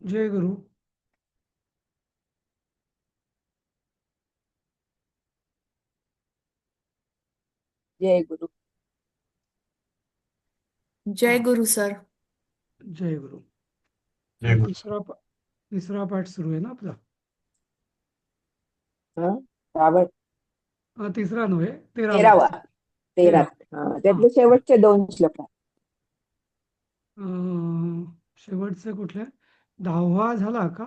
जय गुरु. जय गुरु. हा. जय गुरु सर. जय गुरु. जय गुरु. तिसरा पाठ सुरू आहे ना आपला. हं? रावण तिसरा नव्हे, 13वा. 13वा. 13. 13. हा. त्यातले शेवटचे 2 श्लोक आहेत. शेवटचे कुठले? 10वा झाला का?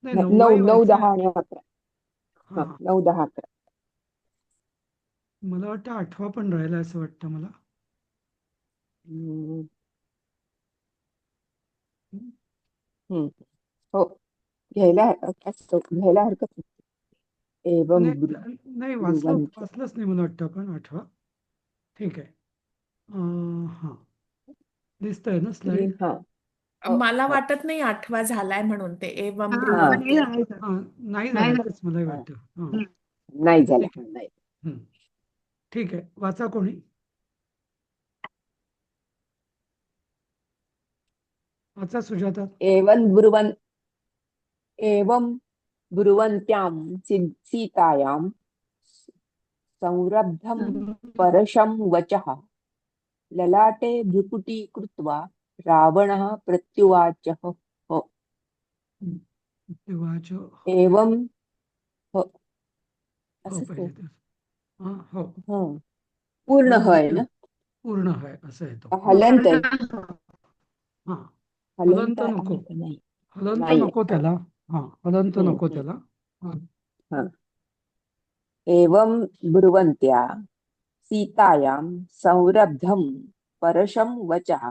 नाही, 9, नववाही 9, व्हायचंय. 10 आणि 11. हा. 9, 10, 11. मला वाटतं 8वा पण राहिला असं वाटतं मला. हम्म, हं. हम्म. हो, घ्यायला हरकत नाही. एवं नाही, ब्रुवन्त. वाचलंच नाही मला वाटतं आपण 8वा. ठीक आहे. हा, दिसतंय ना स्लाइड? हा. हो, मला हो. वाटत नाही 8वा झालाय म्हणून ते एवम हा. ब्रुवंत्य. नाही झालं तेच मला वाटतं. हा. नाही झाला. ठीक आहे. नाही. हं. ठीक आहे, वाचा कोणी. वाचा सुजाता. एवं ब्रुवन्त्यां सीतायां संरब्धं परशं वचः ललाटे भ्रुकुटी कृत्वा रावणः प्रत्युवाच. हो. वाच. एवं. हो, हो, असंच आहे. पहिले तेच. हा, हो. हं. पूर्ण परत आहे ना. पूर्ण आहे असं येतो. हलंत आहे. हा. हलंत हलंत आहे नको. का नाही? हलंत नाहीये. नको त्याला. हा, हलंत हं, नको हं. त्याला. हा. हं. एवं ब्रुवन्त्या सीतायां संरब्धं परशं वचः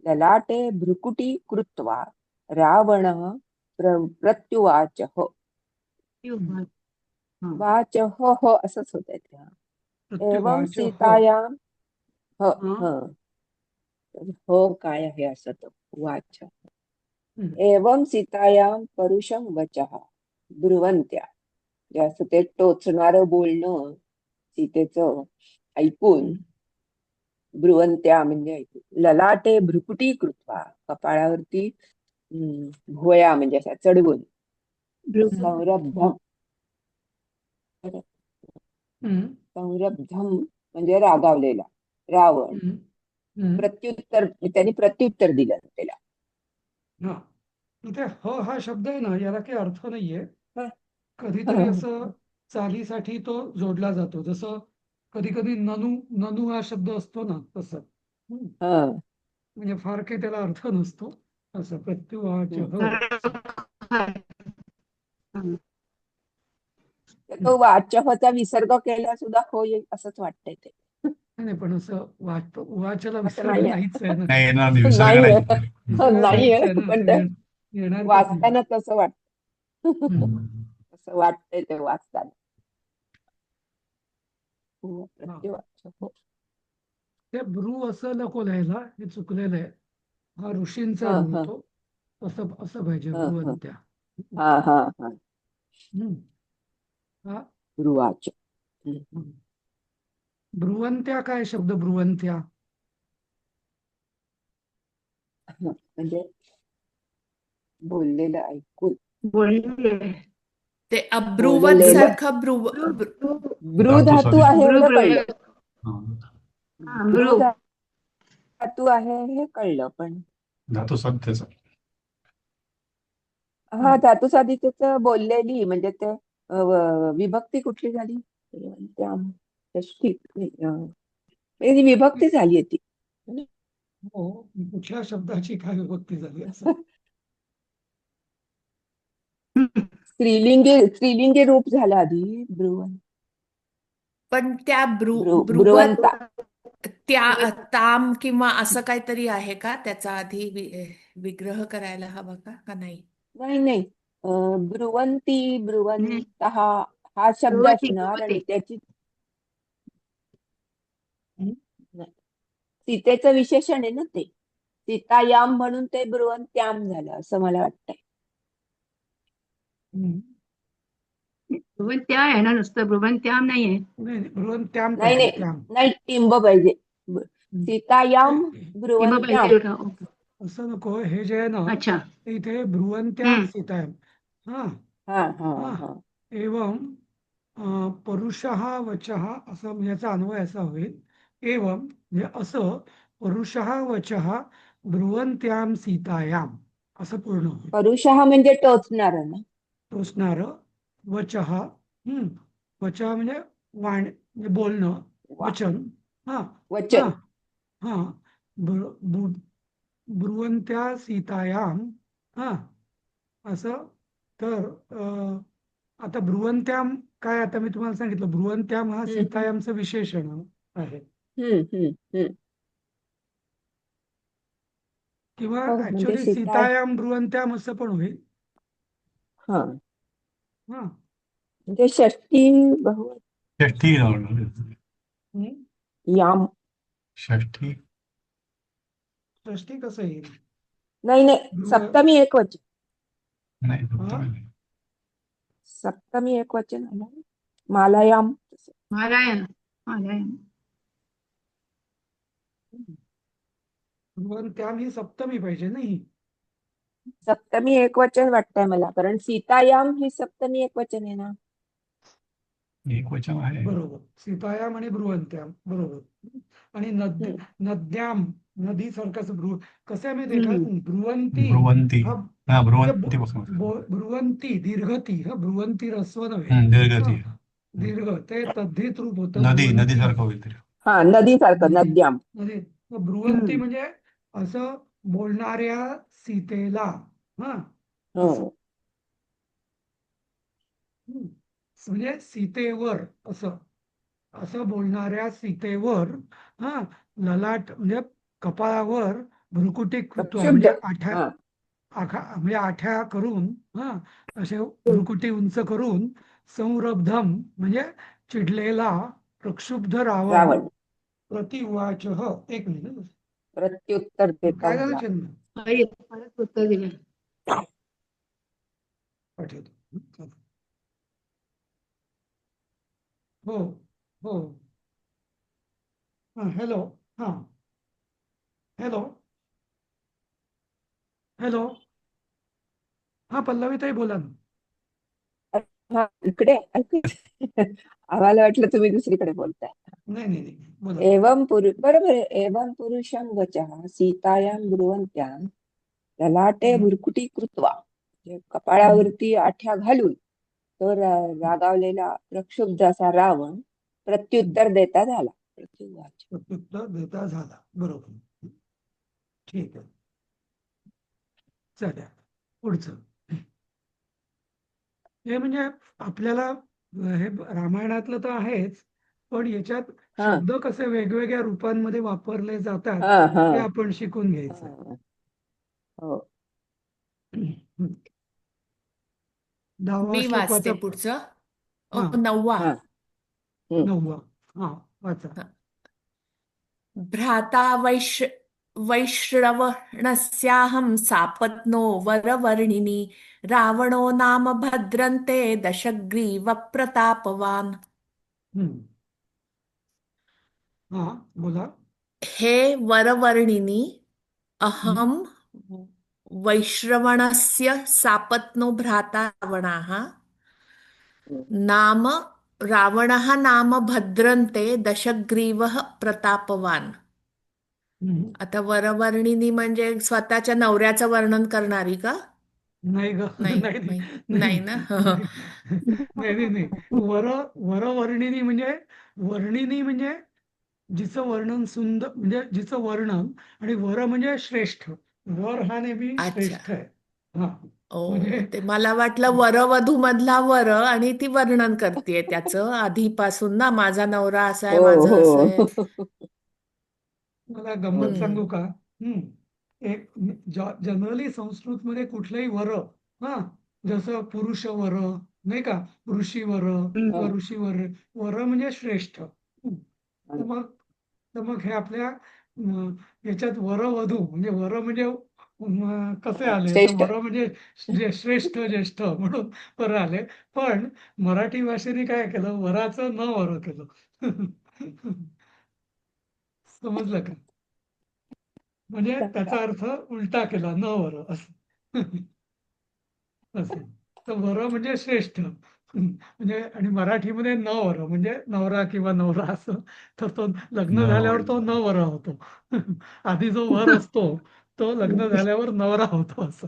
ललाटे भ्रुकुटी कृत्वा रावणः प्रत्युवाच. हो. हा. वाच. हो, हो, असंच होतंय ते. एवं प्रत्युवाच हो. सीतायां. हो. हा. हो. हो, काय आहे असं तो वाच. हं. एवं सीतायां परुषं वचः ब्रुवन्त्या. म्हणजे असं ते टोचणारं बोलणं सीतेचं ऐकून. हं. ब्रुवंत्या म्हणजे ऐकून. ललाटे भ्रुकुटी कृत्वा, कपाळावरती भुवया म्हणजे असा चढवून. संरब्धम. हं. संरब्धम म्हणजे रागावलेला रावण. हं. हं. त्यांनी प्रत्युत्तर दिलं त्याला. हा. इथे हा शब्द आहे ना, याला काही अर्थ नाहीये. हं. कधीतरी असं चालीसाठी तो जोडला जातो. जसं कधी कधी ननू ननू हा शब्द असतो ना, तसं. हं. हं. म्हणजे फार काही त्याला अर्थ नसतो. असं प्रत्युवाच हं. हो असं. हं. तो वाचहचा विसर्ग केला सुद्धा हो येईल असंच वाटतंय ते. नाही, पण असं वाचतो, उवाचला असं विसर्ग नाहीये. नाहीच आहे ना. नाही येणार नाही, विसर्ग नाहीये. नाही. विसर्ग नाहीच नाहीये आहे ना, पण तो ते येणार कसं नाही. वाचताना तसं वाटत. हं. असं वाटतंय ते वाचताना. हा. प्रत्युवाच. हो. ते ब्रू असं नको लिहायला, हे चुकलेलं आहे. हा ऋषींचा हं, रू हं, होतो. असं असं पाहिजे, हं, हं. ब्रुवंत्या. हा, हा, हा. हं. हा. ब्रुवाच. हं. ब्रुवंत्या काय शब्द, ब्रुवंत्या? म्हणजे बोललेलं ऐकून. ते अब्रुवत बोललेलं. सारखं ब्रू धातू धातू साधित. आहे एवढं कळलं. हा. ब्रू धातू आहे हे कळलं पण. धातू साध्यच. हा, धातू साधितच बोललेली म्हणजे ते विभक्ती कुठली झाली? त्या षष्ठी. म्हणजे ती विभक्ती झाली आहे ती. हो, कुठल्या शब्दाची काय विभक्ती झाली असं. स्त्रीलिंगी रूप झालं आधी ब्रुवन. पण त्या ब्रुवत ब्रुवंता. त्या ताम किंवा असं काहीतरी आहे का त्याचा आधी विग्रह करायला हवा का का नाही? नाही, नाही. ब्रुवंती, ब्रुवंत हा शब्द असणार आणि त्याची हं? सीतेचं विशेषण आहे ना ते. सीतायाम म्हणून ते ब्रुवंत्याम झालं असं मला वाटतंय. हं. भ्रुवंत्या आहे ना, नुसतं भ्रुवंत्याम नाहीये. नाही, ब्रुवंत्याम नाही, पाहिजे, नाही, त्याम. नाही, टिंब पाहिजे. हं. सीतायाम किंवा ब्रुवंत्याम. पाहिजे का? ओके. असं नको, हे जे आहे ना अच्छा इथे ब्रुवंत्याम हम्म सीतायाम. हा हा हा हा हा एवं परुषः वचः असं म्हणजे याचा अन्वय असा होईल. एवं म्हणजे असं परुषः वचः ब्रुवंत्याम सीतायाम असं पूर्ण होईल. परुषः म्हणजे टोचणार ना. टोचणार वचः. वचः म्हणजे म्हणजे बोलणं, वा वचन. हा हा वचन. हा ब्रुवंत्या सीतायाम. हा असं. तर आता ब्रुवंत्याम काय, आता मी तुम्हाला सांगितलं ब्रुवंत्याम हा हम्म सीतायामचं विशेषण आहे. हम्म. किंवा हो म्हणजे ऍक्च्युली सीता. सीतायाम ब्रुवंत्याम असं पण होईल. हा हा म्हणजे षष्टी बहु षष्ठी लावणार. हम्म. याम. षष्ठी षष्ठी कसं येईल? नाही ब्रुव सप्तमी एकवचन. नाही हा सप्तमी. सप्तमी एकवचन आहे ना. मालायाम. नारायण नारायण ब्रुवंत्याम ही सप्तमी पाहिजे नाही. सप्तमी एकवचन वाटतंय मला, कारण सीतायाम ही सप्तमी एकवचन आहे ना. एक वचन आहे. बरोबर, सीतायाम आणि ब्रुवंत्याम बरोबर. आणि हम्म नद्याम, नदी सारखाच कसं आहे माहितीये का, हम्म ब्रुवंती ब्रुवंती. हा हा म्हणजे ब्रुवंती पासून. ब्रुवंती दीर्घती, हा ब्रुवंती रस्व नव्हे. दीर्घती. हा दीर्घ ते तद्धित रूप होतं नदी ब्रुवंती. सारखं होईल तरी. हा नदीसारखं नदी नद्याम. नदी ब्रुवंती हम्म म्हणजे असं बोलणाऱ्या सीतेला. हा असं. हो हम्म. म्हणजे सीतेवर असं असं बोलणाऱ्या सीतेवर. हा ललाट म्हणजे कपाळावर भ्रुकुटी कृत्वा प्रक्षुब्ध. म्हणजे आठ्या हा म्हणजे आठ्या करून. हा असे भ्रुकुटी उंच करून संरब्धम म्हणजे चिडलेला प्रक्षुब्ध रावण रावण प्रतिवाच. एक मिनिट. प्रत्युत्तर देता काय झालं झाला. चिन्ह अरे परत उत्तर दिलं पाठवतो. हो हो. हा हॅलो. हा हॅलो हॅलो. हा पल्लवीताई बोला ना. हा इकडे ऐकू येतंय? आम्हाला वाटलं तुम्ही दुसरीकडे बोलताय. नाही नाही नाही बोला. बरोबर आहे. एवं पुरुषं वचः सीतायां ब्रुवन्त्यां ललाटे भुरकुटी कृत्वा. म्हणजे कपाळावरती आठ्या घालून तो रागावलेला प्रक्षुब्ध असा रावण प्रत्युत्तर देता झाला. प्रत्युवाच. प्रत्युत्तर देता झाला बरोबर. ठीक आहे. चला पुढचं. हे म्हणजे आपल्याला हे रामायणातलं तर आहेच, पण याच्यात हा शब्द कसे वेगवेगळ्या रूपांमध्ये वापरले जातात हा हा हे आपण शिकून घ्यायचं. हा. हो 10वा मी श्लोक वाचते वाचा. पुढचं. हा 9वा. हा हम्म 9वा. हा वाचा. भ्राता वैश्रवणस्याहं सापत्नो वरवर्णिनी रावणो नाम भद्रन्ते दशग्रीवप्रतापवान्. हम्म. हा बोला. हे वरवर्णिनी हम्म. अहं वैश्रवणस्य सापत्नो भ्राता रावणः नाम रावणः नाम भद्रन्ते दशग्रीवः प्रतापवान्. हम्म. आता वरवर्णिनी म्हणजे स्वतःच्या नवऱ्याचं वर्णन करणारी का? नाही ग. नाही नाही नाही नाही नाही ना. नाही नाही नाही नाही. वरवर्णिनी म्हणजे वर्णिनी म्हणजे जिचं वर्णन सुंदर म्हणजे जिचं वर्णन. आणि वर म्हणजे श्रेष्ठ. वर हा नेहमी अच्छा. श्रेष्ठ आहे. हा ओ म्हणजे ते मला वाटलं वरवधू मधला वर आणि ती वर्णन करते त्याचं आधीपासून ना, माझा नवरा असा आहे, हो माझं असं आहे. हो मला गंमत हम्म सांगू का. एक जनरली संस्कृत मध्ये कुठलंही वर. हा जसं पुरुष वर नाही का, ऋषी वर हो. किंवा ऋषी वर म्हणजे श्रेष्ठ. तर मग हे आपल्या याच्यात वरवधू म्हणजे वर म्हणजे कसे आले तर श्रेष्ठ. वर म्हणजे श्रेष्ठ ज्येष्ठ म्हणून वर आले. पण मराठी भाषेने काय केलं, वराचं न वर केलं. समजलं का. म्हणजे त्याचा अर्थ उलटा केला, न वर असं. असं. तर वर म्हणजे श्रेष्ठ. म्हणजे आणि मराठीमध्ये न वर म्हणजे नवरा किंवा नवरा असं. तर तो लग्न झाल्यावर तो न वर होतो. आधी जो वर असतो तो लग्न झाल्यावर नवरा होतो असं.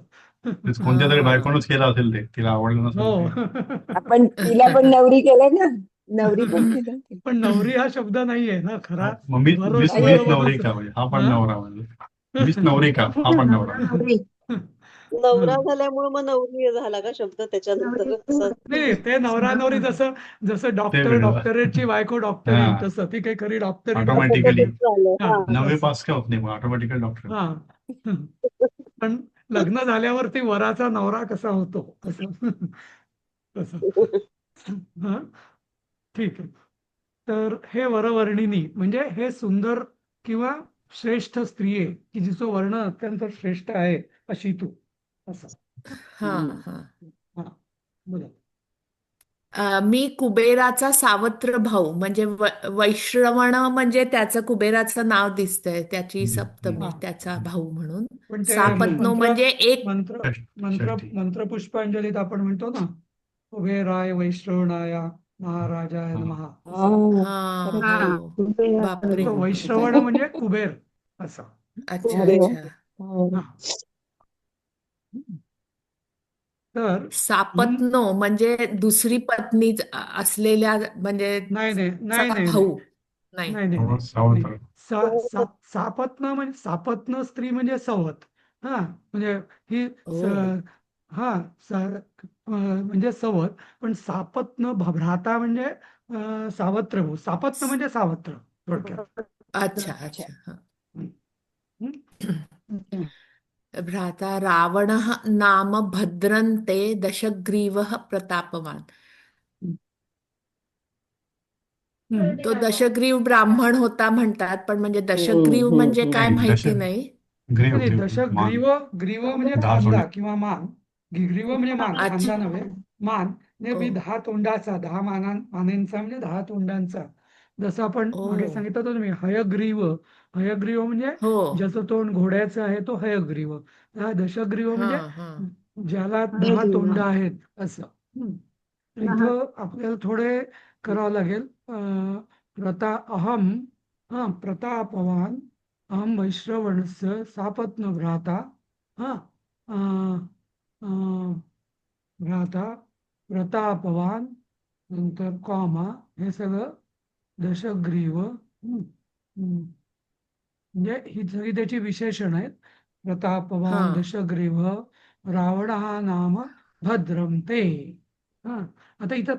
तेच कोणत्या तरी हा. बायकोनच केलं असेल ते, तिला आवडलं हो. नसेल ते. आपण तिला पण नवरी केलं ना, नवरी पण केलं. पण नवरी हा शब्द नाहीये ना खरा. मग मीच वर मीच शब्द मीच आहे. नवरी वरच. का म्हणजे हा पण हा? नवरा म्हणजे मीच नवरी का हा पण नवरा. नवरी नवरा झाल्यामुळे मग नवरी झाला का शब्द त्याच्यानंतर असं? नाही, ते नवरा नवरी जसं जसं ते डॉक्टर वेगळं. डॉक्टरेटची बायको डॉक्टरीन हा तसं ती काही खरी डॉक्टरीन तसं नसते. ऑटोमॅटिकली तसंच झालं. हा, हा. 9वी असं. पास का होत नाही मग ऑटोमॅटिकली डॉक्टर. हा. पण लग्न झाल्यावरती वराचा नवरा कसा होतो असं. तसं. हा, ठीक आहे. तर हे वरवर्णिनी म्हणजे हे सुंदर किंवा श्रेष्ठ स्त्री आहे की जिचं वर्ण अत्यंत श्रेष्ठ आहे अशी तू असं. हा हा. हा, बोला. मी कुबेराचा सावत्र भाऊ म्हणजे वैश्रवण म्हणजे त्याचं कुबेराचं नाव दिसतंय, त्याची सप्तमी, हा. त्याचा भाऊ म्हणून. पण ते सापत्नो म्हणजे एक. मंत्र मंत्र षष्ठी. मंत्रपुष्पांजलीत आपण म्हणतो ना, कुबेराय वैश्रवणाय महाराजाय नमः असं. हा, हा खरंच. हा हो. बापरे. तो वैश्रवण म्हणजे कुबेर असं. अच्छा अरे वा. अच्छा. हो. हा. तर म्हणून सापत्नो म्हणजे दुसरी पत्नी असलेल्या म्हणजे नाही नाही चा नाही नाही नाही भाऊ. नाही. नाही नाही नाही नाही. सावत्र. सापत्न म्हणजे सापत्न स्त्री म्हणजे सवत. हा, म्हणजे ही ओ. हा म्हणजे सवत. पण सापत्न भ्राता म्हणजे सावत्र भाऊ. सापत्न म्हणजे सावत्र थोडक्यात. अच्छा अच्छा. अच्छा. हा. हं? भ्राता रावणः नाम भद्रन्ते दशग्रीवः प्रतापवान. तो दशग्रीव ब्राह्मण होता म्हणतात, पण म्हणजे दशग्रीव म्हणजे काय नाही माहिती नाही. ग्रीव नाही, ग्रीव दशक मान ग्रीव म्हणजे 10 खांदा तोंड. किंवा मान. ग्रीव म्हणजे मान, अच्छा. खांदा नव्हे. मान म्हणजे ओ 10 तोंडाचा, 10 मानेंचा म्हणजे 10 तोंडांचा. जसं आपण ओ. मागे सांगितलं होतं तुम्ही हयग्रीव. हयग्रीव म्हणजे हो. ज्याचं तोंड घोड्याचं आहे तो हयग्रीव. हा दशग्रीव हा म्हणजे हा. ज्याला 10 हयग्रीव. तोंड आहेत असं. तर हा. इथं आपल्याला थोडे करावं लागेल. अहम प्रतापवान अहम वैश्रवणस्य सापत्न भ्राता हा भ्राता प्रतापवान नंतर कॉमा हे सगळं दशग्रीव. म्हणजे ही सगळी त्याची विशेषण आहेत. हा. प्रतापवान दशग्रीव रावण हा नाम भद्रम ते. हा, आता इथं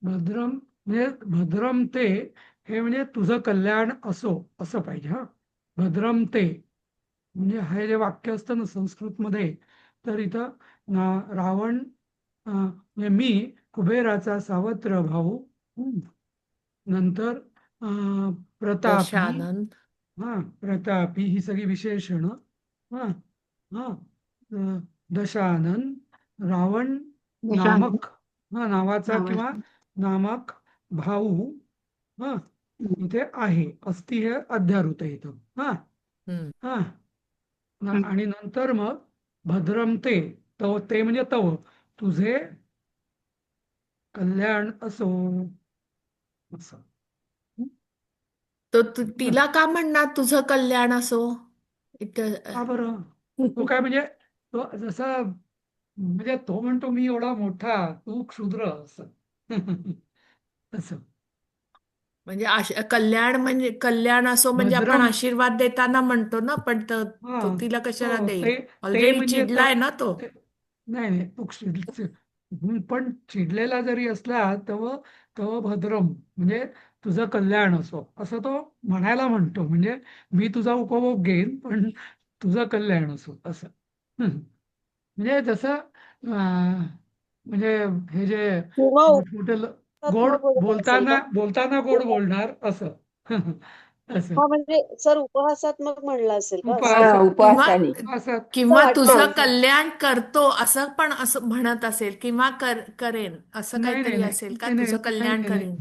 भद्रम म्हणजे भद्रम ते हे म्हणजे तुझं कल्याण असो असं पाहिजे. हा, भद्रम ते म्हणजे हे जे वाक्य असतं ना संस्कृतमध्ये, तर इथं रावण म्हणजे मी कुबेराचा सावत्र भाऊ. नंतर प्रतापी. दशानन. प्रतापी ही सगळी विशेषण. हा हा दशानन रावण दशानन. नामक नावाचा किंवा नावाचं. नामक भाऊ हा इथे आहे. अस्ति हे अध्यारूत आहे इथं. हा हम्म. हा आणि नंतर मग भद्रम ते तव ते म्हणजे तव तुझे कल्याण असो असं. तो तिला का म्हणणार तुझं कल्याण असो इथं? का बरं? तो काय म्हणजे तो जसा म्हणजे तो म्हणतो मी एवढा मोठा तू क्षुद्र असं. असं. म्हणजे कल्याण म्हणजे कल्याण असो म्हणजे आपण भद्रम आशीर्वाद देताना म्हणतो ना, पण हा तो तिला कशाला हो देईल? ते ते ऑलरेडी म्हणजे चिडलाय ना तो. नाही नाही तो पण चिडलेला जरी असला तव तव भद्रम म्हणजे तुझं कल्याण असो असं तो म्हणायला म्हणतो. म्हणजे मी तुझा उपभोग घेईन पण तुझं कल्याण असो असं. म्हणजे जसं म्हणजे हे जे किंवा मोठमोठे गोड उपहासात्मक बोलत असेल का? बोलताना गोड बोलणार असं. असं हा म्हणजे सर उपहासात्मक म्हणलं असेल का असं? हा, उपहासात किंवा उपवासाने. उपहासात असं किंवा वाटतंय तुझं म्हणजे. कल्याण करतो असं पण असं म्हणत असेल, किंवा करेन असं नाही नाही काहीतरी नाही असेल का, नाही नाही तुझं नाही कल्याण नाही नाही करेन.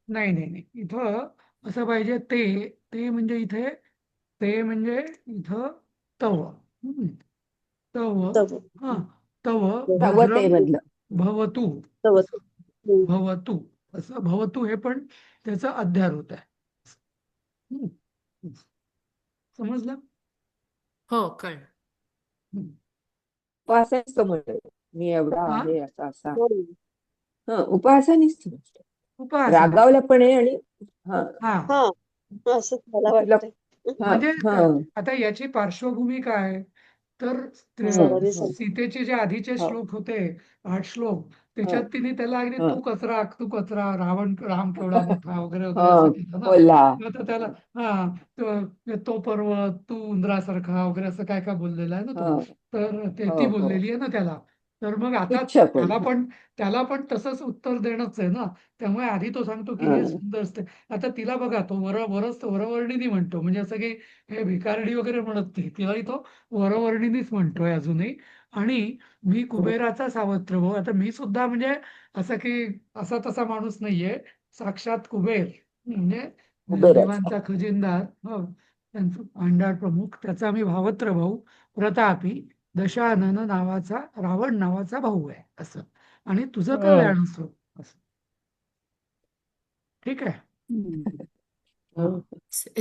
नाही नाही नाही इथं असं पाहिजे ते ते म्हणजे इथे ते म्हणजे इथं तव. हम्म. तव तव हा तव तव ते भद्रं मधलं भवतु तव असं. भवतु असं भवतु हे पण त्याचा अध्यार होत आहे. हम्म. समजलं? हो कळलं. हम्म. उपासानेच समजलं. मी एवढा हा आहे असा असा हम्म. उपासानेच समजलं. उपासना. रागावला पण आहे आणि हा हा हा असं मला तुला वाटतंय. हा म्हणजे हा आता याची पार्श्वभूमी काय तर सरांनी सांगितलं. सीतेचे जे आधीचे हा श्लोक होते 8 श्लोक हा त्याच्यात तिने त्याला अगदी हा तू कचरा राम केवढा मोठा वगैरे वगैरे हा असं केलं ना. बोलला तर त्याला तो पर्वत तू उंदरासारखा वगैरे असं काय काय बोललेला आहे ना हा तो. तर ती हो हो बोललेली आहे ना त्याला. तर मग आता तुच्छ पण त्याला पण तसंच उत्तर देणंच आहे ना. त्यामुळे आधी तो सांगतो की हे हा सुंदर असते. आता तिला बघा तो वरवर्णिनी म्हणतो म्हणजे असं की हे भिकारडी वगैरे म्हणत नाही तिलाही तो वरवर्णिनीच म्हणतोय अजूनही. आणि मी कुबेराचा सावत्र भाऊ. आता मी सुद्धा म्हणजे असं की असा तसा माणूस नाहीये. साक्षात कुबेर म्हणजे कुबेरच देवांचा खजिनदार त्यांचा भांडार प्रमुख त्याचा मी भावत्र भाऊ प्रतापी दशानन नावाचा रावण नावाचा भाऊ आहे असं. आणि तुझं कल्याण असो असं. ठीक आहे. हा.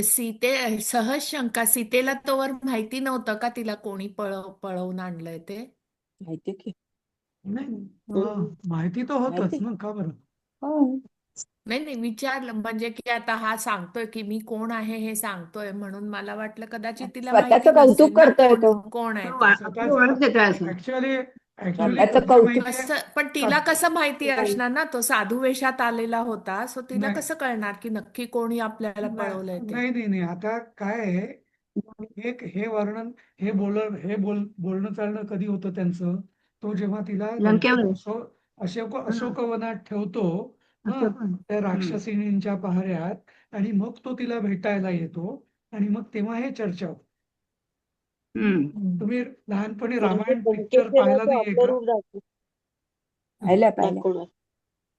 सीते सहज शंका सीतेला तोवर माहिती नव्हतं का तिला कोणी पळवून आणलंय ते. माहिती की नाही हम्म. माहिती तर होतच माहिती ना का बरं. हो नाही नाही विचारलं म्हणजे की आता हा सांगतोय की मी कोण आहे हे सांगतोय म्हणून मला वाटलं कदाचित तिला माहिती स्वतःच कौतुक नसेल ना करतोय कोण तो कोण आहे तो ते. आपली ओळख देतोय असं. ऍक्च्युअली स्वतःच कसं कौतुक माहितीये कसं पण तिला कसं माहिती असणार ना तो साधू वेशात आलेला होता सो तिला नाही कसं कळणार की नक्की कोणी आपल्याला पळवलंय ते. नाही नाही नाही आता काय आहे एक हे वर्णन बोलणं चालणं कधी होतं त्यांचं तो जेव्हा तिला लंकेत लंकेवर अशोकवनात ठेवतो असं हं पण. त्या राक्षसिणींच्या पहाऱ्यात आणि मग तो तिला भेटायला येतो आणि मग तेव्हा हे चर्चा होते. तुम्ही लहानपणी म्हणजे रामायण लंकेत पिक्चर गेला पाहिला तो नाहीये आपलं का? रूप पाहिलं दाखवणार.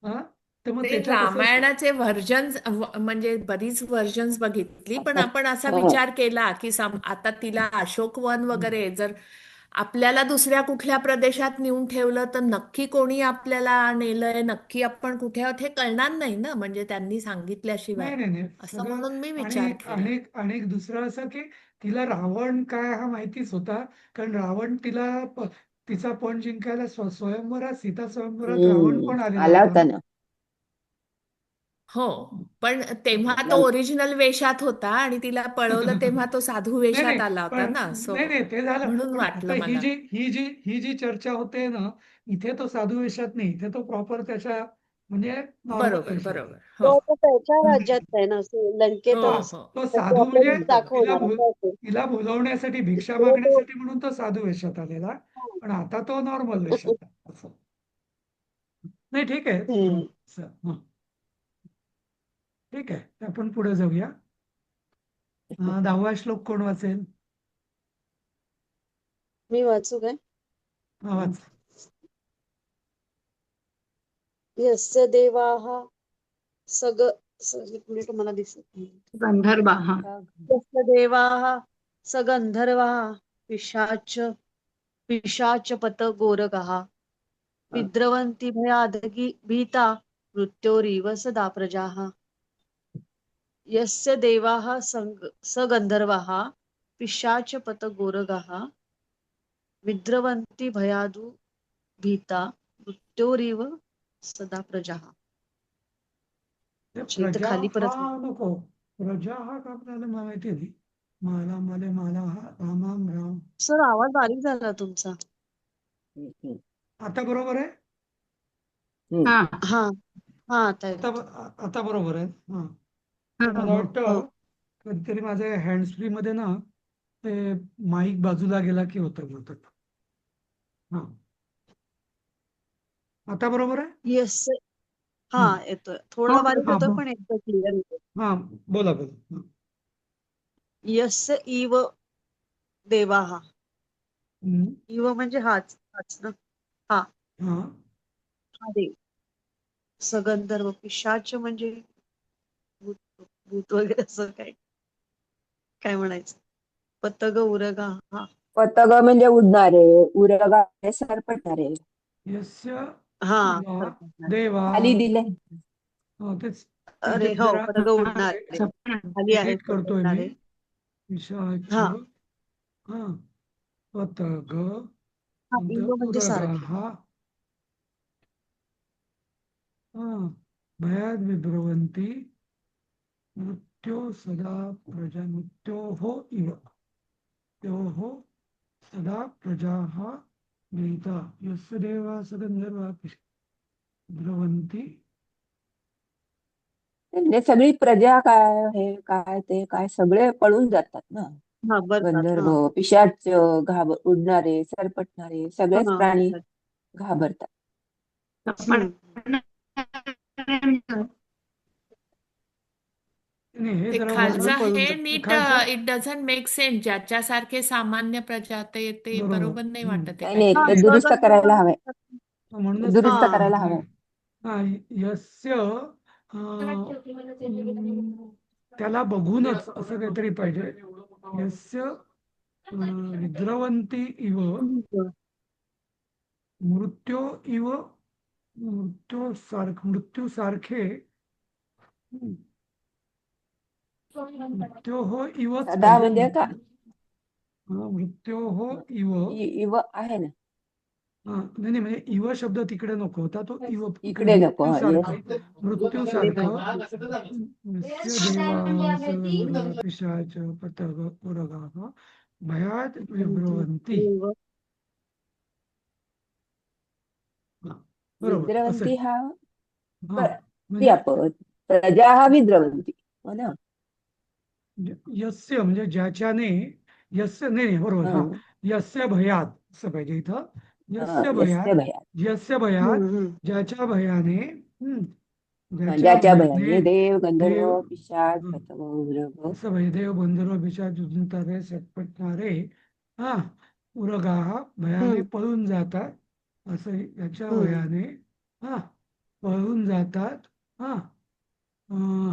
हा तर मग ते त्याच्यात असं असतं. रामायणाचे व्हर्जन्स म्हणजे बरीच व्हर्जन्स बघितली पण आता आपण असा हा विचार केला की आता तिला अशोकवन वगैरे जर आपल्याला दुसऱ्या कुठल्या प्रदेशात नेऊन ठेवलं तर नक्की कोणी आपल्याला नेलंय नक्की आपण कुठे आहोत हे कळणार नाही ना म्हणजे त्यांनी सांगितल्याशिवाय नाही नाही नाही असं सगळं म्हणून मी आणि विचार केला. अनेक दुसरं असं की तिला रावण काय हा माहितीच होता. कारण रावण तिचा पण जिंकायला स्वयंवरात सीता स्वयंवरात रावण पण आलेला आला होता होता ना. ना हो पण तेव्हा तो लंक ओरिजिनल वेशात होता आणि तिला पळवलं तेव्हा तो साधू नाही वेशात नाही आला होता पण ना सो नाही ते झालं म्हणून पण आता वाटलं मला. ही जी चर्चा होते ना इथे तो साधू वेशात नाही इथे तो प्रॉपर त्याच्या म्हणजे नॉर्मल बरोबर वेशात आहे. बरोबर हो तो आता त्याच्या राज्यात हम्म. आहे ना हो लंकेतच. हो तो तर तो साधू आपलं म्हणजे रूप तिला दाखवणार असं असेल. तिला बोलवण्यासाठी भिक्षा इकडे तो मागण्यासाठी म्हणून तो साधू वेशात आलेला. पण आता तो नॉर्मल वेशात आहे असं. नाही ठीक आहे हम्म. ठीक आहे आपण पुढे जाऊया. 10वा श्लोक कोण वाचेल? मी वाचू काय? वाच. यस्य देवाः सग एक मिनिट मला दिसत नाही. गंधर्व हा. यस्य देवाः सगंधर्वाः पिशाचपत गोरगः विद्रवन्ति भयादगी भीता मृत्योरिव सदा प्रजाः. यस्य देवाः सगंधर्वाः पिशाचपत गोरगः विद्रवन्ति भयादु भीता मृत्योरिव सदा प्रजाः. ते अच्छा, इथं प्रजा खाली हा परत नको. प्रजा हा का आपल्याला माहिती आहे. माला हा राम राम. सर आवाज बारीक झाला तुमचा. आता बरोबर आहे. हा हा हा आता आता येतो. आता बरोबर आहे. हा हा मला हो. हो वाटतं कधीतरी माझ्या हँड्स फ्री मध्ये ना ते माईक बाजूला गेला की होतं बहुतेक. हा आता बरोबर आहे. येस हा हम्म. येतोय. हो थोडा बारीक हा होतोय पण एकदम क्लिअर येतोय. हा बोला. हा. यस्य इव देवाः. हम्म. इव म्हणजे हाच ना. हा हा हा देव. सगंधर्व पिशाच म्हणजे भूत भूत वगैरे असं काय म्हणायचं. पतग उरगा हा पतंग म्हणजे उडणारे, उरगा म्हणजे सरपटणारे. यस्य हा देवा सरपटणारे. देवा खाली दिले. तेच अरे इथे हो जरा पतंग उडणारे खाली आहे एडिट करतोय मी. सरपटणारे. पिशाच हा हा पतग हा नंतर इंग म्हणजे उरगा सारखे. हा भयाद विभ्रवंती मृत्यो सदा प्रजा मृत्योः इव मृत्योः सदा प्रजाः भीता यस्य देवा सगंधर्वा विभ्रवंती म्हणजे सगळी प्रजा काय हे काय ते काय सगळे पळून जातात ना. हा बरतात गंधर्व, हा पिशाच, उडणारे, सरपटणारे सगळेच हा प्राणी घाबरतात. हम्म. नाही हे ते जरा खालचं वरनं पळून हे जातात. नीट खालचं इट डझंट मेक सेन्स. ज्याच्यासारखे सामान्य प्रजा ते बरोबर बरोबर नाही वाटत आहे नाही नाही, हा ते काहीतरी. दुरुस्त करायला हवंय. म्हणूनच ते दुरुस्त हा करायला म्हटलंय. हवंय. हा यस्य त्याला बघूनच असं काहीतरी पाहिजे. यस्य विद्रवंती इव मृत्यो इव मृत्यू सारखे मृत्योः इवच सदा पाहिजे. म्हणजे का मृत्योः इव इव आहे ना. नाही नाही, म्हणजे इव शब्द तिकडे नको होता, तो इव इकडे इकडे नको. मृत्यू येस. सारखं मृत्यू सारखं यस्य देवास गंधर्व पिशाच पतग उरगाः भयात विभ्रवंती. बरोबर असं विद्रवंती हा हा म्हणजे क्रियापद. प्रजा हा विद्रवंती हो ना. यस्य म्हणजे ज्याच्याने यस्य नाही नाही, बरोबर हा हं. यस्य भयात असं पाहिजे इथं. यस्य यस्य भयात भयात. यस्य भयात ज्याच्या भयाने ज्याच्या ज्याच्या भयाने भयाने देव, गंधर्व, देव पिशाच, हं, पतंग, उरग असं पाहिजे देव गंधर्व पिशाच झुंजणारे सटपटणारे हा उरगा भयाने पळून जातात असं याच्या भयाने हा पळून जातात हा अं,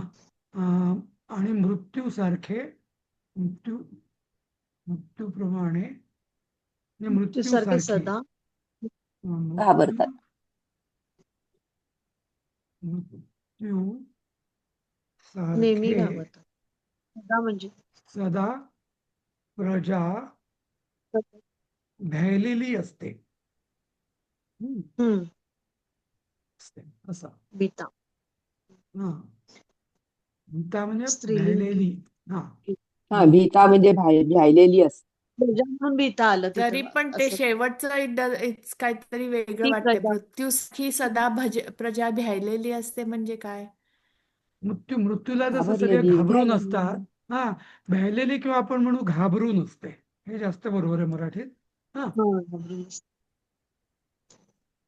अं, आणि मृत्यूसारखे मृत्यू मृत्यूप्रमाणे म्हणजे सारखे मृत्यूसारखे सदा घाबरतात. मृत्यू नेहमी सारखे घाबरतात. सदा म्हणजे सदा प्रजा भ्यायलेली असते. हम्म असते असा बीता हा भीता म्हणजे स्त्रीलिंगी भ्यायलेली हा हा भीता म्हणजे भ्यायलेली असते. प्रजा म्हणून बीता आलं तरी तिथं पण ते असं. शेवटचं इट्स काहीतरी वेगळं ती वाटतंय. प्रजा मृत्यूची सदा प्रजा भ्यायलेली असते म्हणजे काय? मृत्यूला जसं सगळे घाबरलेली, घाबरून भ्यायलेली. असतात हा भ्यायलेली किंवा आपण म्हणू घाबरून असते, हे जास्त बरोबर आहे मराठीत. हा घाबरून.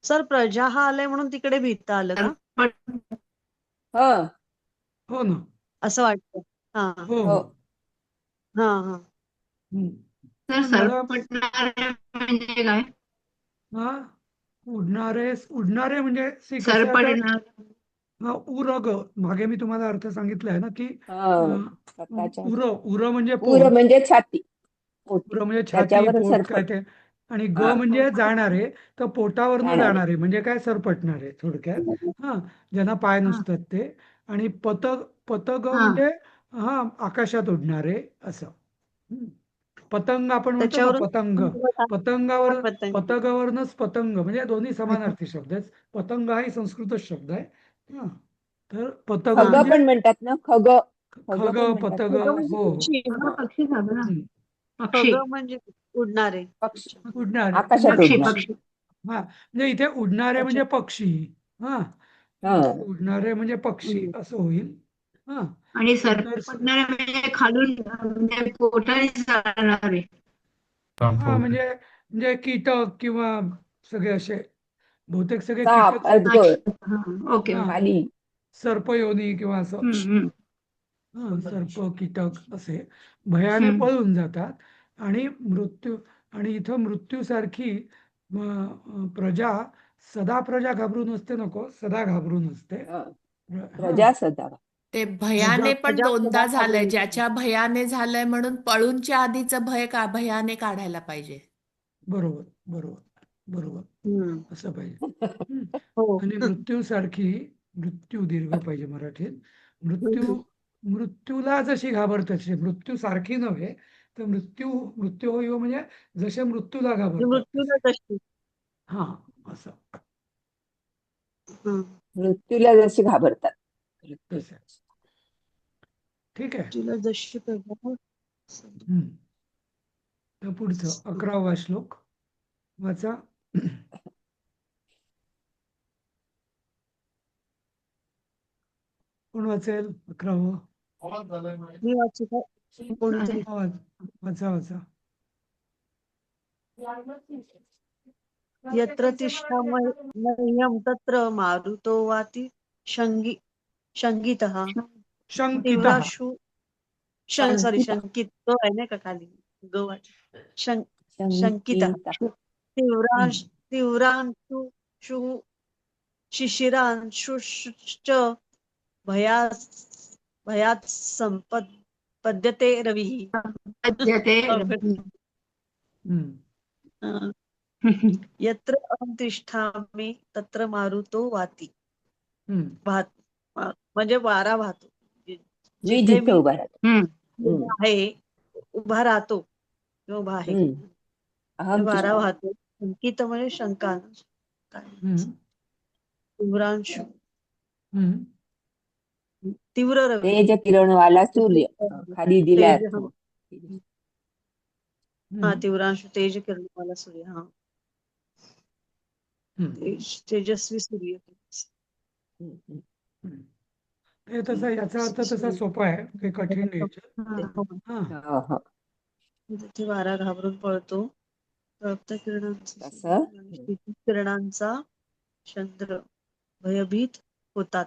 सर प्रजा हा आलाय म्हणून तिकडे भीता आलं का हा हो ना असं वाटतं. हा हो हो. हो हा हा हम्म. तर मला सरपटणारे म्हणजे काय? हा उडणारे म्हणजे कसं आता सरपटणार उरग मागे मी तुम्हाला अर्थ सांगितलाय ना की हा स्वतःच्या उर म्हणजे उर पोट, म्हणजे छाती, पोट. उर म्हणजे छाती त्याच्यावर पोट काय सरपट. ते, आणि ग हा म्हणजे जाणारे, तर पोटावरनं जाणारे. जाणारे म्हणजे काय सरपटणारे थोडक्यात. हा ज्यांना पाय हा नसतात ते. आणि पतग हा म्हणजे हा आकाशात उडणारे असं. हम्म. पतंग आपण म्हणतो ना त्याच्यावरून पतंग, पतंगावर पतंग पतंगावरनच पतंग म्हणजे दोन्ही समानार्थी शब्द आहेत. पतंग हाही संस्कृतच शब्द आहे. हा तर पतग खग म्हणजे पण म्हणतात ना. खग खग खग पण म्हणतात पतग ना खग त्याला. म्हणजे हो पक्षी हा, पक्षी झालं ना. हम्म. पक्षी खग म्हणजे उडणारे. पक्षी. उडणारे म्हणजे आकाशात पक्षी उडणार. पक्षी हा म्हणजे इथे उडणारे अच्छा म्हणजे पक्षी. हा हा उडणारे म्हणजे पक्षी हम्म. असं होईल. हा आणि नंतर सरपटणारे म्हणजे खालून म्हणजे पोटाने जाणारे. हा म्हणजे कीटक किंवा सगळे असे बहुतेक सगळे साप, कीटक आहेत. अजगर, अच्छा हा, ओके हा ओके. खाली. सर्पयोनी किंवा असं हम्म. सर्प कीटक असे भयाने हम्म. पळून जातात. आणि आणि इथं मृत्यूसारखी प्रजा सदा प्रजा घाबरून असते नको, सदा घाबरून असते. हा. हा प्रजा सदा. ते भयाने पण दोनदा झालंय. अजाप्रदा ज्याच्या भयाने झालंय म्हणून पळूनच्या आधीचं भयाने काढायला पाहिजे. बरोबर, बरोबर, बरोबर. हम्म. असं पाहिजे. हम्म. हो. आणि मृत्यू दीर्घ पाहिजे मराठीत. हम्म. मृत्यूला जशी घाबरतात, मृत्यू सारखी नव्हे, तर मृत्यू होईव म्हणजे जसे मृत्यूला घाबरतात तसे. मृत्यूला कशी. हा, असं हम्म. मृत्यूला जशी घाबरतात. तसं. ठीक आहे. मृत्यूला जशी प्रभा. हम्म. तर पुढचं 11वा श्लोक वाचा. कोण वाचेल 11वं? मी वाचू का? कोणीतरी. वाचा वाचा. यत्र तिष्ठा मह्यं तत्र मारुतो वाति शङ्कितः शंकितः. तीव्राशु सॉरी शंकित ग आहे नाही का खाली ग वाट शंकितः हम्म. तीव्रांशु शिशिरांशुश्च भयात् संपद्यते रविः. पद्यते हम्म. यत्र अहं तिष्ठामि तत्र मारुतो वाति. म्हणजे वारा वाहतो. मी जिथे जिथे मी उभा राहतो. आहे उभा राहतो किंवा उभा आहे अहम वारा वाहतो. शंकित म्हणजे शंका. तीव्रांशु तीव्र रवी. तेज किरणवाला सूर्य खाली दिलाय तेज, अर्थ. हा तीव्रांशु तेज किरणवाला सूर्य. हा तेजस्वी सूर्य. हे तसा याचा अर्थ तसा सोपा आहे, काही कठीण घ्यायचं. हा. तिथे वारा घाबरून पळतो. तप्त तसं किरणांचा चंद्र भयभीत होतात.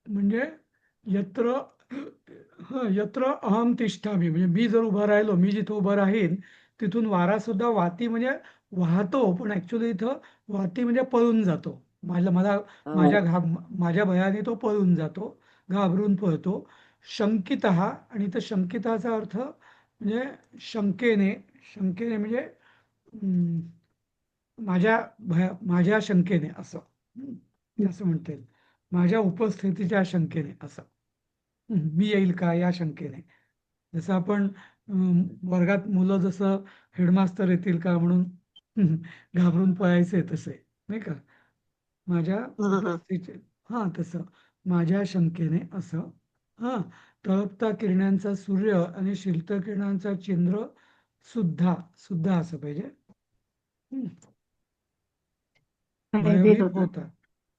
म्हणजे यत्र अहम तिष्ठामी, म्हणजे मी जर उभा राहिलो, मी जिथे उभं राहीन तिथून वारा सुद्धा वाती म्हणजे वाहतो, पण ऍक्च्युली इथं वाती म्हणजे पळून जातो. माझ्या भयाने तो पळून जातो, घाबरून पळतो. शंकितः, आणि इथं शंकिताचा अर्थ म्हणजे शंकेने म्हणजे माझ्या शंकेने असं म्हणता येईल. माझ्या उपस्थितीच्या शंकेने असं. मी येईल का या शंकेने. जसं आपण वर्गात मुलं जसं हेडमास्तर येतील का म्हणून घाबरून पळायचे तसे, नाही का, माझ्या उपस्थितीचे. हा, तसं माझ्या शंकेने असं. हा, तळपता किरणांचा सूर्य आणि शीलत किरणांचा चंद्र सुद्धा असं पाहिजे. भयभीत होता.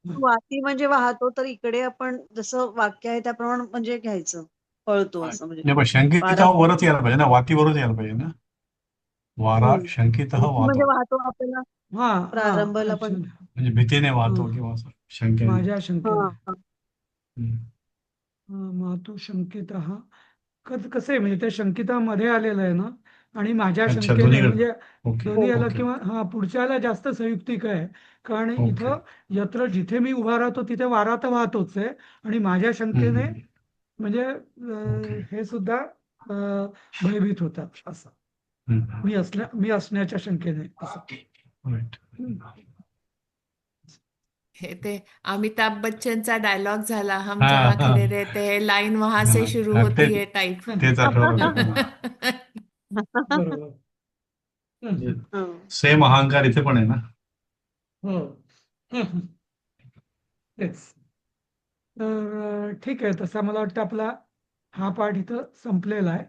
वाती म्हणजे वाहतो, तर इकडे आपण जसं वाक्य आहे त्याप्रमाणे म्हणजे घ्यायचं, पळतो असं. म्हणजे शंकित वरच यायला पाहिजे ना, वातीवरच यायला पाहिजे ना. वारा शंकित म्हणजे वाहतो, वाहतो आपल्याला प्रारंभला पण म्हणजे भीतीने वाहतो किंवा असं शंकेने. माझ्या शंकेने मातु शंकित. कसं आहे म्हणजे त्या शंकितामध्ये आलेलं आहे ना, आणि माझ्या शंकेने म्हणजे दोन्ही आलं, किंवा पुढच्याला जास्त संयुक्तिक आहे. कारण इथं यत्र जिथे मी उभा राहतो तिथे वारा तर वाहतोच आहे, आणि माझ्या शंकेने म्हणजे हे सुद्धा भयभीत होतात असं. मी असण्याच्या शंकेने असं. हे ते अमिताभ बच्चनचा डायलॉग झाला, हम जहाँ खडे रहते हैं लाईन वहां से शुरू होती है टाइप. तेच आठवलं. बरोबर. सेम अहंकार इथे पण आहे ना. हो. तेच. तर ठीक आहे, तसा मला वाटतं आपला हा पाठ इथं संपलेला आहे.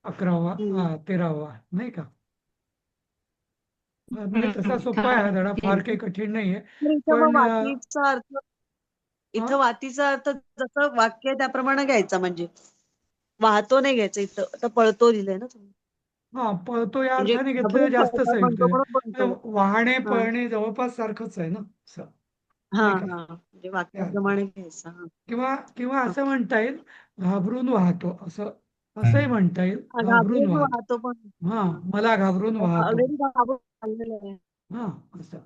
11वा 13वा, नाही का. म्हणजे तसा सोपा आहे हा धडा, फार काही कठीण नाहीये. पण वातीचा अर्थ इथं वातीचा अर्थ जसं वाक्य आहे त्याप्रमाणे घ्यायचा. म्हणजे वाहतो नाही घ्यायचं इथं, तर पळतो लिहिलंय ना तुम्ही. हा, पळतो या अर्थाने घेतलेलं जास्त संयुक्त आहे. वाहणे पळणे जवळपास सारखंच आहे ना. म्हणजे वाक्याप्रमाणे घ्यायचं. किंवा असं म्हणता येईल, घाबरून वाहतो असंही म्हणता येईल. घाबरून वाहतो. पण हा, मला घाबरून वाहतो. ऑलरेडी घाबरून हा, असं.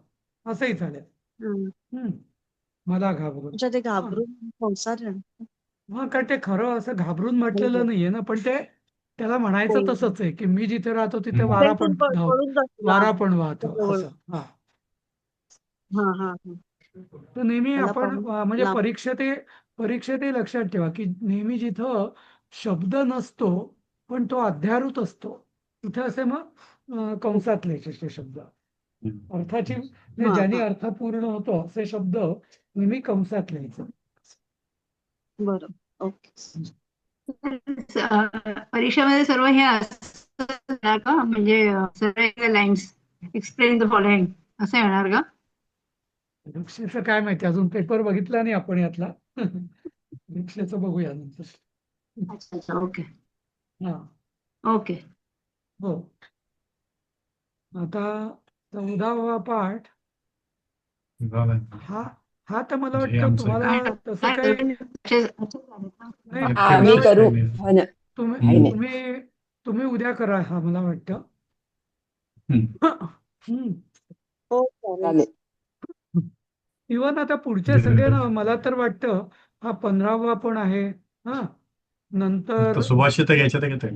असंही चालेल. हम्म. मला घाबरून. म्हणजे ते घाबरून संसार आहे ना. मग कारण ते खरं असं घाबरून हो, म्हटलेलं हो. नाहीये ना, पण ते त्याला म्हणायचं हो. तसंच आहे की मी जिथे राहतो तिथे ते वारा पण पण पळून जातो वारा लांब पण वाहतो जवळ. असं. हा. हा हा हा. तर नेहमी त्याला आपण पाहून म्हणजे लांब. परीक्षेतही लक्षात ठेवा की नेहमी जिथं शब्द नसतो पण तो अध्यारूत असतो तिथे असे मग कंसात लिहायचे शब्द अर्थाची म्हणजे हा ज्याने हा. अर्थ पूर्ण होतो असे शब्द नेहमी कंसात लिहायचे. बरं. ओके. परीक्षेमध्ये सर्व हे असं येणार का म्हणजे सर्व लाईन्स एक्सप्लेन द फॉलोइंग असं येणार का? परीक्षेचं काय माहिती अजून पेपर बघितला नाही आपण यातला. परीक्षेचं बघूया नंतर. अच्छा अच्छा ओके हा. ओके. हो. आता 14वा पाठ झालंय. हा हा तर मला जे वाटतं आमचं तुम्हाला काय तसं काय काही नाही इतके मी मला विषय करू. काही नाही. हो ना. तुम्ही काही नाही. तुम्ही तुम्ही उद्या करा हा मला वाटतं. हम्म. हो चालेल. चालेल. इव्हन आता पुढचे जे- सगळे ना मला तर वाटतं हा 15वा पण आहे. हा नंतर तर सुभाषित घ्यायचं तर घेते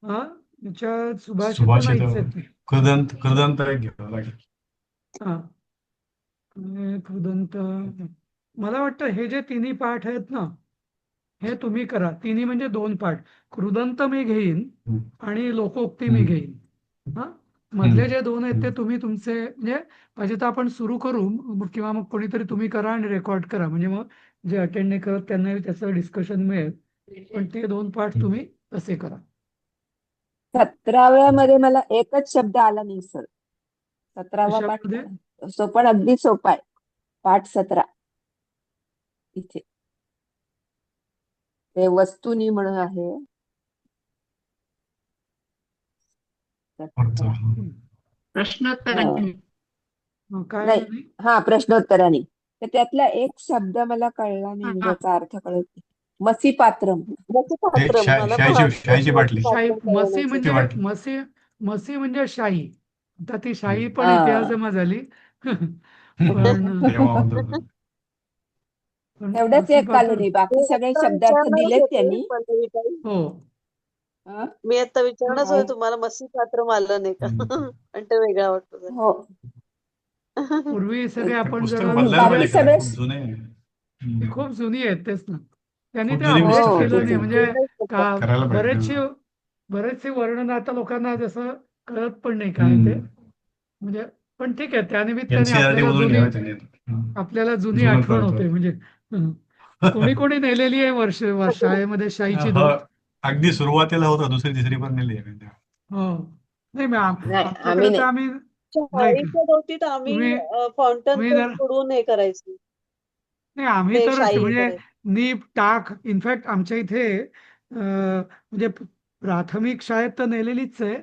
हा याच्यात सुभाषित सुभाषित नाहीच आहेत. कृदंत एक घ्यावं लागेल. हा कृदंत मला वाटतं हे जे तिन्ही पाठ आहेत ना हे तुम्ही करा. तिन्ही म्हणजे 2 पाठ. कृदंत मी घेईन हम्म. आणि लोकोक्ती मी हम्म. घेईन. हा मधले जे 2 आहेत ते हम्म. तुम्ही तुमचे म्हणजे पाहिजे तर आपण सुरू करू किंवा मग कोणीतरी तुम्ही करा आणि रेकॉर्ड करा म्हणजे मग जे अटेंड नाही करत त्यांना त्याचं डिस्कशन मिळेल. पण ते 2 पाठ तुम्ही तसे करा. 17व्या मध्ये मला एकच शब्द आला नाही सर. 17वा पाठ कशामध्ये तो पण अगदी सोपा आहे. पाठ 17 इथे ते वस्तुनी म्हणून आहे. 17. प्रश्नोत्तरांनी काय नाही. नाही हा प्रश्नोत्तराने तर त्यातला एक शब्द मला कळला नाही हा. त्याचा अर्थ कळत नाही. मसी पात्रम. मसी हे पात्रम मला पण शाहीची बाटली. शाही पात्रम कळलं मसी नाही. ती म्हणजे बाटली. मसी म्हणजे शाही. आता ती शाही पण इतिहास हा जमा झाली. पण तेव्हा होतं. एवढंच मसी एक आलं पात्र नाही. बाकी मी सगळे आता शब्दार्थ विचारणारच दिलेत होते त्यांनी. पल्लवी ताई. हो हा? मी आता विचारणारच हो होते तुम्हाला मसी पात्रम आलं नाही का? पण ते वेगळा वाटतो जरा. हो. पूर्वी सगळे ते आपण पुस्तक जरा बदलायला बाकी पाहिजे खरं सगळे खूप जुने आहे. ती खूप जुनी आहेत तेच ना. त्यांनी खूप ते जुनी अपडेट पुस्तक हो आहेत केलं तेच नाही ना. म्हणजे होतं. करायला बरेचशी पाहिजे. बरेचसे वर्णन आता लोकांना जसं कळत पण नाही काय ते. हम्म. म्हणजे पण ठीक आहे त्यानिमित्ताने NCERT मधून घ्यावे त्यांनी. आपल्याला जुनी जुनं आठवण कळतं. होते म्हणजे कोणी कोणी नेलेली आहे शाळेमध्ये शाहीची हो, दूध. अगदी सुरुवातीला होतं दुसरी तिसरी पण नेली आहे. हो नाही नाही आमच्याकडे आम्ही तर नाही. आम्ही नाही शाईच्या बाबतीत आम्ही तुम्ही फाउंटन तुम्ही पेन जर कडून हे करायचो. नाही आम्ही ते तर शाई हे म्हणजे करायचो. नीप टाक इनफॅक्ट आमच्या इथे म्हणजे प्राथमिक शाळेत तर नेलेलीच आहे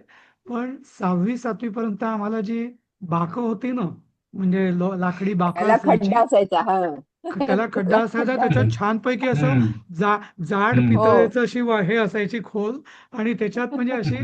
पण 6वी-7वी पर्यंत आम्हाला जी बाकं होती ना म्हणजे लाकडी बाकं त्याला असायची खड्डा असायचा. हा त्याला खड्डा त्याला असायचा खड्डा त्याच्यात असायचा. छानपैकी असं हम्म. जाड हम्म. हो पितळेचं अशी हे असायची खोल आणि त्याच्यात म्हणजे अशी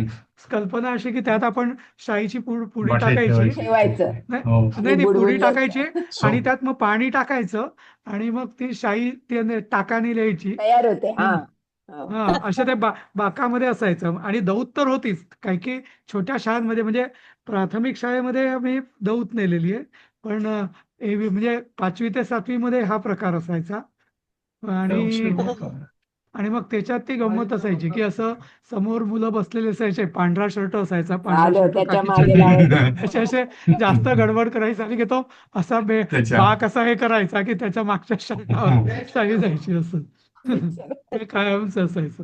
कल्पना अशी की त्यात आपण शाईची पुडी बाटलीत टाकायची ठेवायची. ठेवायचं नाही हो. आणि नाही पुडी बुडवून टाकायची द्यायचं. आणि सो त्यात मग पाणी टाकायचं आणि मग ती शाई ते टाकाने लिहायची. तयार होते. हा हम्म. हो. हा अशा त्या बाकामध्ये असायचं आणि दौत तर होतीच काही काही छोट्या शाळांमध्ये म्हणजे प्राथमिक शाळेमध्ये आम्ही दौत नेलेली आहे पण म्हणजे 5वी ते 7वी मध्ये हा प्रकार असायचा आणि आणि मग त्याच्यात ती गंमत असायची की असं समोर मुलं बसलेले असायचे पांढरा शर्ट असायचा पांढरा झालं शर्ट त्याच्या काकी मागे चड्डी लावायचं. असे असे जास्त गडबड करायची आणि की तो असा त्याच्या बाक असा हे करायचा की त्याच्या मागच्या शर्टावर शाई जायची असं हे कायमच असायचं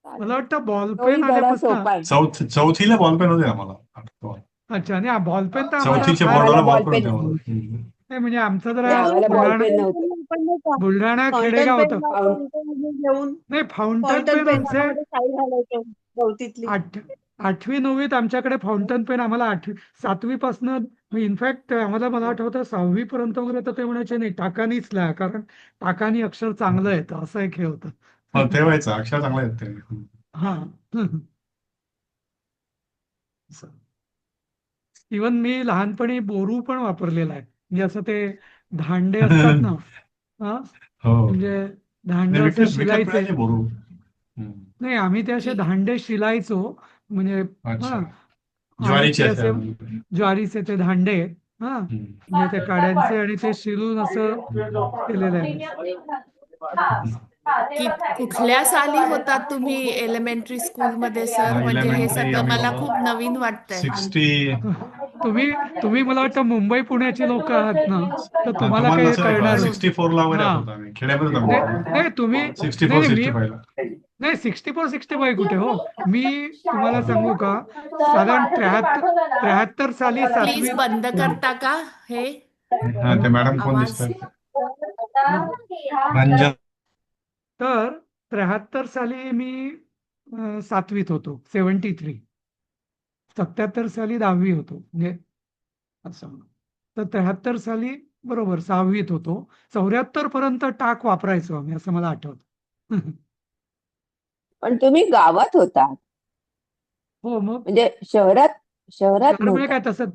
मला वाटतं तोही बॉलपेन धडा आल्यापासून सोपा आहे. चौथीला बॉलपेन होते आम्हाला आठवतं. अच्छा आणि बॉलपेन तर आम्हाला चौथीच्या फार आम्हाला बोर्डाला बॉल बॉलपेन पेन होते आम्हाला. नाही म्हणजे आमचं नाही जरा आम्हाला बॉल पेन बुलढाणा नव्हतं. पण नाही का बुलढाणा फाउंटन खेडेगाव होतं पेन आपण घेऊन नाही फाउंटन फाउंटन पेन पेन आमचे मध्ये शाई घालायचो गवतीतली. 8वी-9वीत आमच्याकडे फाउंटन पेन आम्हाला 7वी पासून इनफॅक्ट आम्हाला मला आठवतं 6वी पर्यंत वगैरे तर ते म्हणायचे नाही टाकानीच लिहा कारण टाकानी अक्षर चांगलं येतं असं एक हे होतं. हो, ठेवायचं अक्षर चांगलं येत ते. हा इवन मी लहानपणी बोरू पण वापरलेला आहे. म्हणजे असं ते धांडे असतात ना, हा हो. म्हणजे धांडे नाही, असे विकत विकत शिलायचे. मिळायचे बोरू. हम्म. नाही, आम्ही ते असे इ- धांडे शिलायचो, म्हणजे अच्छा. हा, आणि ज्वारीचे ते असे. असे ज्वारीचे ते धांडे, हा हम्म. म्हणजे ते काड्यांचे, आणि ते शिलून असं केलेलं आहे मी. कुठल्या साली होतात तुम्ही एलिमेंटरी स्कूलमध्ये सर? म्हणजे हे एलिमेंटरी सगळं आम्ही मला बाबा खूप नवीन वाटतंय. 60. तुम्ही तुम्ही मला वाटतं मुंबई पुण्याची लोक आहात ना, तर तुम्हाला तुम्हाला काही नसेल कळत. कळणार. 64 वगैरे हा, होतो आम्ही खेड्यामध्ये नाही आहोत. नाही, तुम्ही नाही 64 नाही, मी 65 ला. नाही, 64 कुठे हो. मी तुम्हाला सांगू का, साधारण 73 साली प्लीज 7वी. बंद करता का हे हा, ते मॅडम कोण आवाज? दिसतात? हा, रंजन. तर 73 साली मी 7वीत होतो. 73. 77 साली 10वी होतो, म्हणजे असं. तर 73 साली बरोबर 6वीत होतो. 74 पर्यंत टाक वापरायचो आम्ही, असं मला आठवतं. पण तुम्ही गावात होता, हो, मग म्हणजे शहरात शहरात शहर म्हणजे नव्हता. काय तसं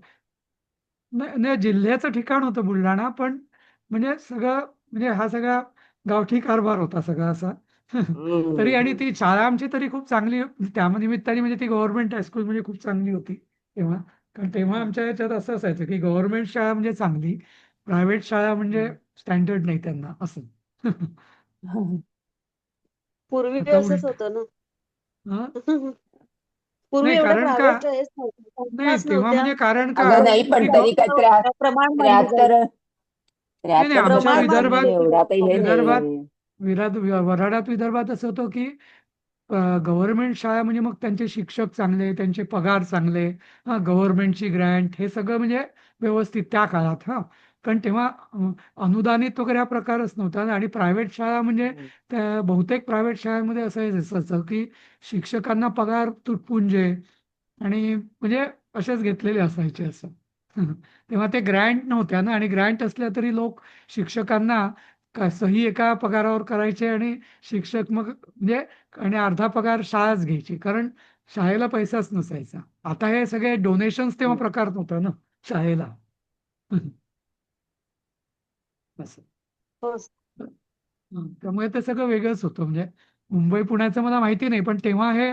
नाही, नाही, जिल्ह्याचं ठिकाण होतं बुलढाणा, पण म्हणजे सगळं, म्हणजे हा सगळा गावठी कारभार होता सगळा असा. तरी, आणि हम्म. ती शाळा आमची तरी खूप चांगली, त्या निमित्ताने म्हणजे ती गव्हर्नमेंट हायस्कूल म्हणजे खूप चांगली होती तेव्हा. कारण तेव्हा आमच्या याच्यात असं असायचं की गव्हर्नमेंट शाळा म्हणजे चांगली, प्रायव्हेट शाळा म्हणजे स्टँडर्ड नाही त्यांना असं. पूर्वी आता असंच उलट. होतं ना. हा? पूर्वी नाही, एवढ्या कारण का, प्रायव्हेट शाळेत नाही संस्थाच तेव्हा नव्हत्या. म्हणजे कारण का, अगं नाही, पण की तरी काय प्रमाण मानलं 73 जायचं. 73 आमच्या प्रमाण वर्षात मानलं म्हणजे विदर्भात, एवढा काही हे विदर्भात नाही. वऱ्हाडात विदर्भात असं होतं की गव्हर्नमेंट शाळा म्हणजे मग त्यांचे शिक्षक चांगले, त्यांचे पगार चांगले, हा, गव्हर्नमेंटची ग्रँट, हे सगळं म्हणजे व्यवस्थित त्या काळात. हा, कारण तेव्हा अनुदानित वगैरे हा प्रकारच नव्हता ना. आणि प्रायव्हेट शाळा म्हणजे त्या बहुतेक प्रायव्हेट शाळांमध्ये असं असायचं की शिक्षकांना पगार तुटपुंजे, आणि म्हणजे असेच घेतलेले असायचे असं. तेव्हा ते ग्रँट नव्हत्या ना, आणि ग्रँट असल्या तरी लोक शिक्षकांना सही एका पगारावर करायचे, आणि शिक्षक मग म्हणजे, आणि अर्धा पगार शाळाच घ्यायची, कारण शाळेला पैसाच नसायचा. आता हे सगळे डोनेशन्स तेव्हा प्रकार नव्हता ना शाळेला. असं. हो. त्यामुळे ते सगळं वेगळंच होतं. म्हणजे मुंबई पुण्याचं मला माहिती नाही, पण तेव्हा हे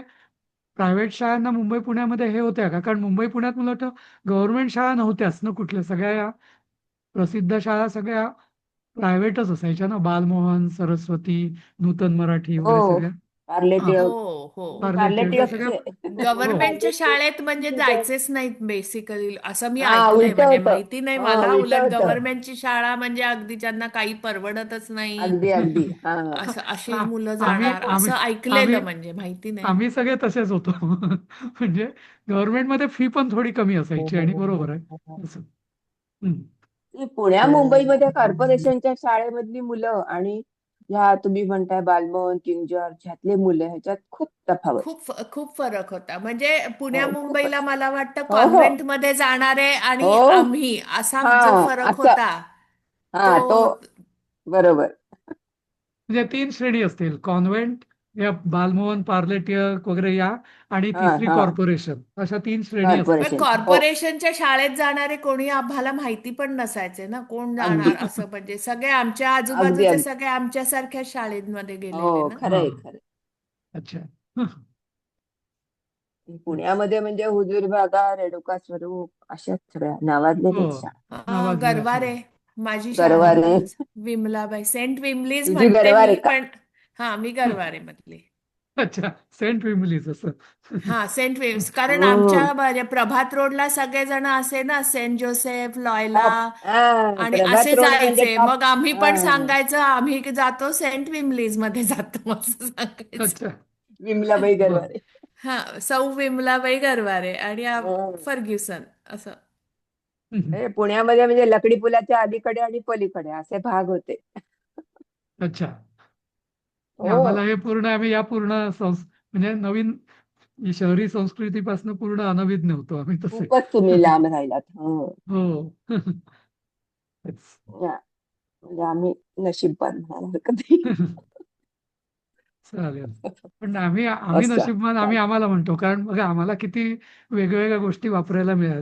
प्रायव्हेट शाळांना मुंबई पुण्यामध्ये हे होत्या का? कारण मुंबई पुण्यात मला वाटतं गव्हर्नमेंट शाळा नव्हत्याच ना कुठल्या. सगळ्या या प्रसिद्ध शाळा सगळ्या प्रायव्हेटच असायच्या ना, बालमोहन, सरस्वती, नूतन मराठी हो, वगैरे सगळ्या. पार्ले हा, हो, टिळक हो. पार्ले पार्ले टिळक त्या सगळ्या. टिळकचे. हो, गव्हर्नमेंटच्या शाळेत म्हणजे जायचेच नाहीत बेसिकली, असं मी हा, ऐकलंय. उलट म्हणजे होतं. माहिती नाही हा, मला. उलट उलट होतं. गव्हर्नमेंटची शाळा म्हणजे अगदी ज्यांना काही परवडतच नाही, अगदी अगदी. हा. असं अशी आ- मुलं आम्ही जाणार, आम्ही असं आम्ही ऐकलेलं, म्हणजे माहिती नाही. आम्ही सगळे तसेच होतो. म्हणजे गव्हर्नमेंटमध्ये फी पण थोडी कमी असायची, आणि बरोबर आहे असं. हम्म. ती पुण्या मुंबईमध्ये कॉर्पोरेशनच्या शाळेमधली मुलं आणि ह्या तुम्ही म्हणताय बालमोहन, किंग जॉर्ज ह्यातले मुलं, ह्याच्यात खूप तफावत. खूप फरक होता. म्हणजे पुण्या हो, मुंबईला खूपच. मला वाटतं हो हो कॉन्व्हेंटमध्ये जाणारे आणि हो. आम्ही असा हा, जो फरक असं. होता हा, तो तो. बरोबर. म्हणजे 3 श्रेणी असतील: कॉन्व्हेंट, या बालमोहन, पार्ले टिळक वगैरे या, आणि हा तिसरी हा कॉर्पोरेशन, अशा 3 श्रेणी असतील. पण कॉर्पोरेशनच्या. हो, कॉर्पोरेशनच्या शाळेत जाणारे कोणी आम्हाला माहिती पण नसायचे ना, कोण अगदी जाणार असं. म्हणजे सगळे आमच्या अगदी आजूबाजूचे अगदी. सगळे आमच्यासारख्या शाळेमध्ये गेलेले हो, ना. हा, खरंय खरंय. अच्छा. पुण्यामध्ये म्हणजे हुजूर भागा, रेणुका स्वरूप अशाच सगळ्या हो, नावाजलेल्याच शाळा. नावाजलेल्या शाळा. गरवारे, माझी शाळा गरवारे. विमलाबाई सेंट विमलीज तुझी म्हणते गरवारे मी, का? पण हा, मी गरवारे मधली. अच्छा, सेंट विमलीज असं. हा, सेंट विम्स. कारण हम्म. आमच्या म्हणजे प्रभात रोडला सगळेजण असे ना, सेंट जोसेफ, लॉयला टॉप. हा, आणि प्रभात असे रोड म्हणजे जायचे. टॉप. मग आम्ही हा, पण सांगायचं आम्ही जातो सेंट विमलीज मध्ये जातो, असं सांगायचं. अच्छा. विमलाबाई बर. गरवारे. हा, सौ विमलाबाई गरवारे आणि हम्म. फर्ग्युसन असं. हे पुण्यामध्ये म्हणजे लकडी पुलाच्या अलीकडे आणि पलीकडे असे भाग होते. अच्छा. हो, आम्हाला हे पूर्ण, आम्ही या पूर्ण म्हणजे नवीन शहरी संस्कृतीपासून पूर्ण अनभिज्ञ होतो आम्ही तसे. खूपच तुम्ही लांब राहिलात. हो, हो. तेच. म्हणजे आम्ही नशीबवान म्हणायला हरकत नाही. चालेल. पण आम्ही असं नशीबवान, आम्ही चालेल. आम्हाला म्हणतो, कारण बघा आम्हाला किती वेगवेगळ्या गोष्टी वापरायला मिळाल्या.